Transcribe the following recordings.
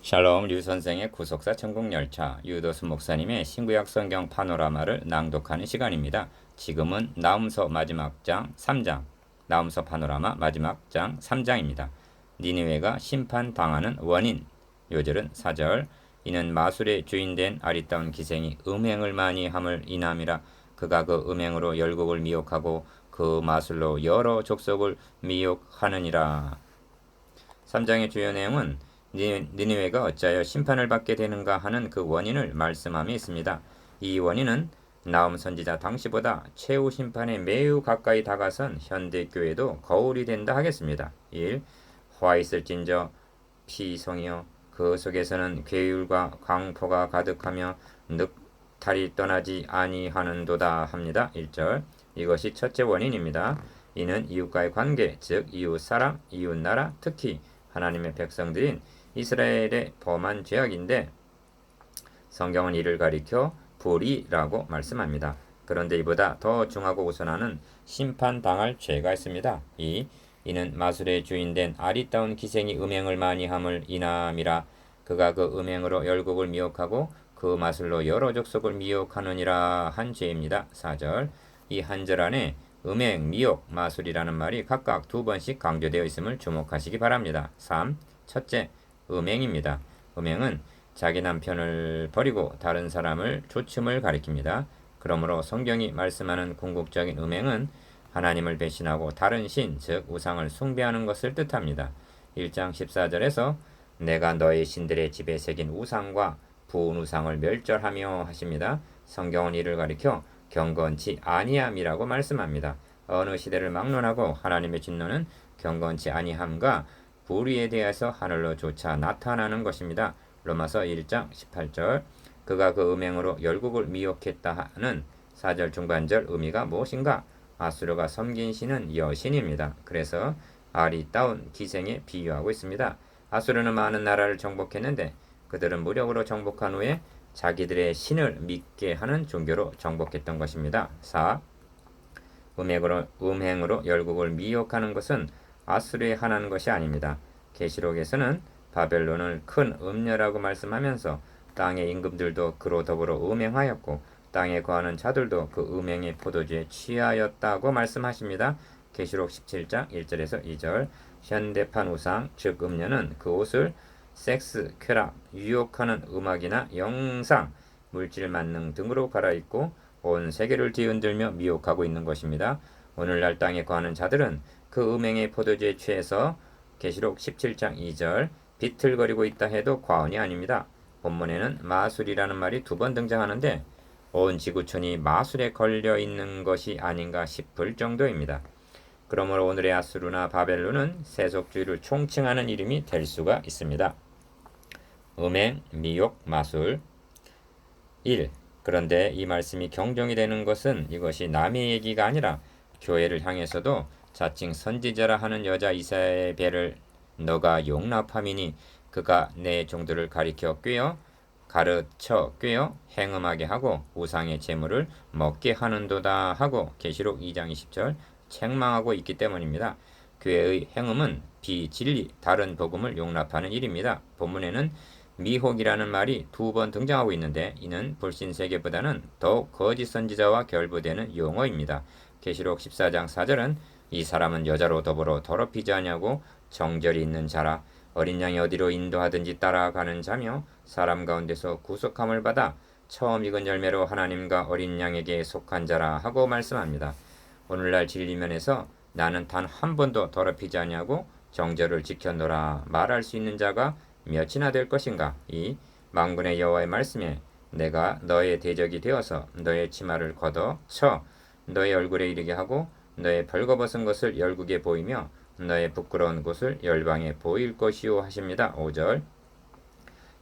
샬롬 류 선생의 구속사 천국열차 유도수 목사님의 신구약 성경 파노라마를 낭독하는 시간입니다. 지금은 나훔서 마지막 장 3장, 나훔서 파노라마 마지막 장 3장입니다. 니느웨가 심판당하는 원인. 요절은 4절. 이는 마술의 주인된 아리따운 기생이 음행을 많이 함을 인함이라. 그가 그 음행으로 열국을 미혹하고 그 마술로 여러 족속을 미혹하느니라. 3장의 주요 내용은 니느웨가 어찌하여 심판을 받게 되는가 하는 그 원인을 말씀함에 있습니다. 이 원인은 나훔 선지자 당시보다 최후 심판에 매우 가까이 다가선 현대교회도 거울이 된다 하겠습니다. 1. 화 있을진저 피성이여 그 속에서는 괴율과 광포가 가득하며 늑탈이 떠나지 아니하는도다 합니다. 1절. 이것이 첫째 원인입니다. 이는 이웃과의 관계, 즉 이웃 사람, 이웃 나라, 특히 하나님의 백성들인 이스라엘의 범한 죄악인데 성경은 이를 가리켜 불의라고 말씀합니다. 그런데 이보다 더 중하고 우선하는 심판당할 죄가 있습니다. 이는 마술의 주인된 아리따운 기생이 음행을 많이 함을 인함이라. 그가 그 음행으로 열국을 미혹하고 그 마술로 여러 족속을 미혹하느니라 한 죄입니다. 4절. 이 한 절 안에 음행, 미혹, 마술이라는 말이 각각 2번씩 강조되어 있음을 주목하시기 바랍니다. 3. 첫째, 음행입니다. 음행은 자기 남편을 버리고 다른 사람을 좇음을 가리킵니다. 그러므로 성경이 말씀하는 궁극적인 음행은 하나님을 배신하고 다른 신, 즉 우상을 숭배하는 것을 뜻합니다. 1장 14절에서 내가 너의 신들의 집에 새긴 우상과 부은 우상을 멸절하며 하십니다. 성경은 이를 가리켜 경건치 아니함이라고 말씀합니다. 어느 시대를 막론하고 하나님의 진노는 경건치 아니함과 불의에 대해서 하늘로 조차 나타나는 것입니다. 로마서 1장 18절. 그가 그 음행으로 열국을 미혹했다 하는 4절 중반절 의미가 무엇인가? 아수르가 섬긴 신은 여신입니다. 그래서 아리따운 기생에 비유하고 있습니다. 아수르는 많은 나라를 정복했는데 그들은 무력으로 정복한 후에 자기들의 신을 믿게 하는 종교로 정복했던 것입니다. 4. 음행으로 열국을 미혹하는 것은 아수르에 한한 것이 아닙니다. 계시록에서는 바벨론을 큰 음녀라고 말씀하면서 땅의 임금들도 그로 더불어 음행하였고 땅에 거하는 자들도 그 음행의 포도주에 취하였다고 말씀하십니다. 계시록 17장 1절에서 2절. 현대판 우상, 즉 음녀는 그 옷을 섹스, 쾌락, 유혹하는 음악이나 영상, 물질 만능 등으로 갈아입고 온 세계를 뒤흔들며 미혹하고 있는 것입니다. 오늘날 땅에 거하는 자들은 그 음행의 포도주에 취해서 계시록 17장 2절 비틀거리고 있다 해도 과언이 아닙니다. 본문에는 마술이라는 말이 2번 등장하는데 온 지구촌이 마술에 걸려 있는 것이 아닌가 싶을 정도입니다. 그러므로 오늘의 아수르나 바벨론은 세속주의를 총칭하는 이름이 될 수가 있습니다. 음행, 미혹, 마술. 1. 그런데 이 말씀이 경종이 되는 것은 이것이 남의 얘기가 아니라 교회를 향해서도 자칭 선지자라 하는 여자 이사야의 배를 너가 용납함이니 그가 내 종들을 가르쳐 꿰어 행음하게 하고 우상의 재물을 먹게 하는도다 하고 계시록 2장 20절 책망하고 있기 때문입니다. 교회의 행음은 비진리, 다른 복음을 용납하는 일입니다. 본문에는 미혹이라는 말이 2번 등장하고 있는데 이는 불신세계보다는 더욱 거짓 선지자와 결부되는 용어입니다. 계시록 14장 4절은 이 사람은 여자로 더불어 더럽히지 아니하고 정절이 있는 자라. 어린 양이 어디로 인도하든지 따라가는 자며 사람 가운데서 구속함을 받아 처음 익은 열매로 하나님과 어린 양에게 속한 자라 하고 말씀합니다. 오늘날 진리면에서 나는 단 한 번도 더럽히지 아니하고 정절을 지켰노라 말할 수 있는 자가 몇이나 될 것인가? 이 만군의 여호와의 말씀에 내가 너의 대적이 되어서 너의 치마를 걷어 쳐 너의 얼굴에 이르게 하고 너의 벌거벗은 것을 열국에 보이며 너의 부끄러운 곳을 열방에 보일 것이요 하십니다. 5절.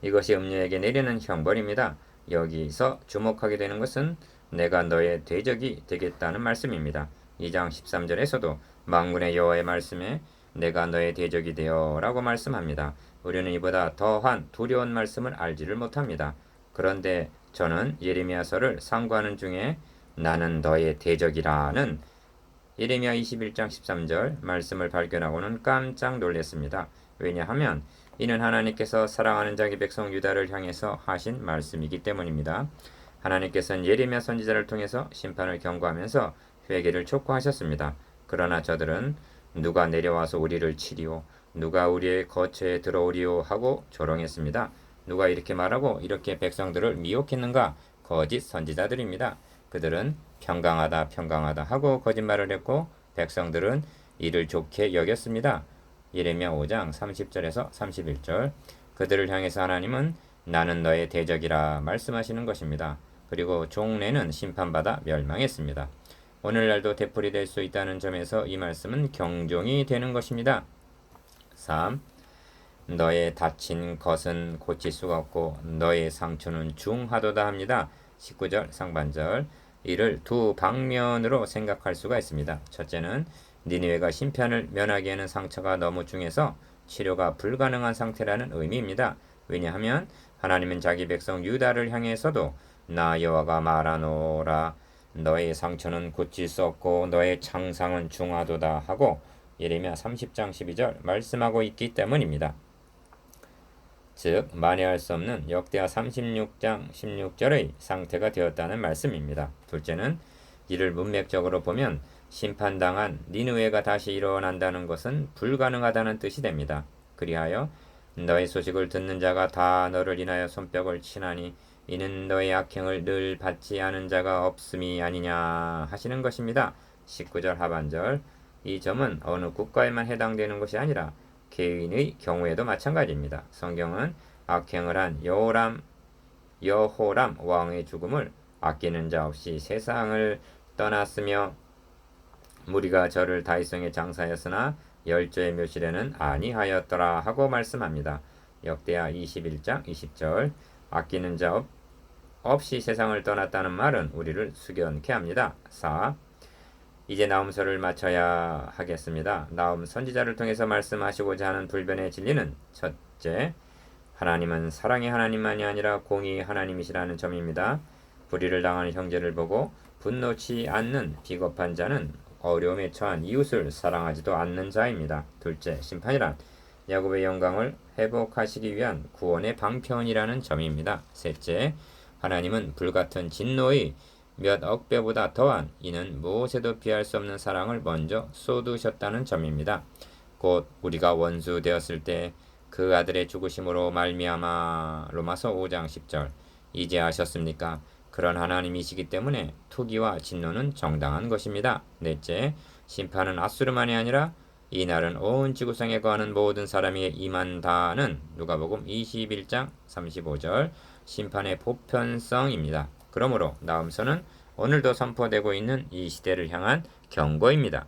이것이 음녀에게 내리는 형벌입니다. 여기서 주목하게 되는 것은 내가 너의 대적이 되겠다는 말씀입니다. 2장 13절에서도 만군의 여호와의 말씀에 내가 너의 대적이 되어 라고 말씀합니다. 우리는 이보다 더한 두려운 말씀을 알지를 못합니다. 그런데 저는 예레미야서를 상고하는 중에 나는 너의 대적이라는 예레미야 21장 13절 말씀을 발견하고는 깜짝 놀랐습니다. 왜냐하면 이는 하나님께서 사랑하는 자기 백성 유다를 향해서 하신 말씀이기 때문입니다. 하나님께서는 예레미야 선지자를 통해서 심판을 경고하면서 회개를 촉구하셨습니다. 그러나 저들은 누가 내려와서 우리를 치리오, 누가 우리의 거처에 들어오리오 하고 조롱했습니다. 누가 이렇게 말하고 이렇게 백성들을 미혹했는가? 거짓 선지자들입니다. 그들은 평강하다 평강하다 하고 거짓말을 했고 백성들은 이를 좋게 여겼습니다. 예레미야 5장 30절에서 31절. 그들을 향해서 하나님은 나는 너의 대적이라 말씀하시는 것입니다. 그리고 종래는 심판받아 멸망했습니다. 오늘날도 되풀이 될 수 있다는 점에서 이 말씀은 경종이 되는 것입니다. 3. 너의 다친 것은 고칠 수가 없고 너의 상처는 중하도다 합니다. 19절 상반절. 이를 두 방면으로 생각할 수가 있습니다. 첫째는 니느웨가 심판을 면하기에는 상처가 너무 중해서 치료가 불가능한 상태라는 의미입니다. 왜냐하면 하나님은 자기 백성 유다를 향해서도 나 여호와가 말하노라 너의 상처는 고칠 수 없고 너의 창상은 중하도다 하고 예레미야 30장 12절 말씀하고 있기 때문입니다. 즉 만회할 수 없는 역대하 36장 16절의 상태가 되었다는 말씀입니다. 둘째는 이를 문맥적으로 보면 심판당한 니느웨가 다시 일어난다는 것은 불가능하다는 뜻이 됩니다. 그리하여 너의 소식을 듣는 자가 다 너를 인하여 손뼉을 치나니 이는 너의 악행을 늘 받지 않은 자가 없음이 아니냐 하시는 것입니다. 19절 하반절. 이 점은 어느 국가에만 해당되는 것이 아니라 개인의 경우에도 마찬가지입니다. 성경은 악행을 한 여호람 왕의 죽음을 아끼는 자 없이 세상을 떠났으며 무리가 저를 다윗성에 장사하였으나 열조의 묘실에는 아니하였더라 하고 말씀합니다. 역대하 21장 20절. 아끼는 자 없이 세상을 떠났다는 말은 우리를 숙연케 합니다. 4. 이제 나음서를 마쳐야 하겠습니다. 나음 선지자를 통해서 말씀하시고자 하는 불변의 진리는 첫째, 하나님은 사랑의 하나님만이 아니라 공의의 하나님이시라는 점입니다. 불의를 당하는 형제를 보고 분노치 않는 비겁한 자는 어려움에 처한 이웃을 사랑하지도 않는 자입니다. 둘째, 심판이란 야곱의 영광을 회복하시기 위한 구원의 방편이라는 점입니다. 셋째, 하나님은 불같은 진노의 몇 억배보다 더한 이는 무엇에도 비할 수 없는 사랑을 먼저 쏟으셨다는 점입니다. 곧 우리가 원수 되었을 때 그 아들의 죽으심으로 말미암아 로마서 5장 10절. 이제 아셨습니까? 그런 하나님이시기 때문에 투기와 진노는 정당한 것입니다. 넷째, 심판은 앗수르만이 아니라 이날은 온 지구상에 거하는 모든 사람이 임한다는 누가복음 21장 35절 심판의 보편성입니다. 그러므로 나음서는 오늘도 선포되고 있는 이 시대를 향한 경고입니다.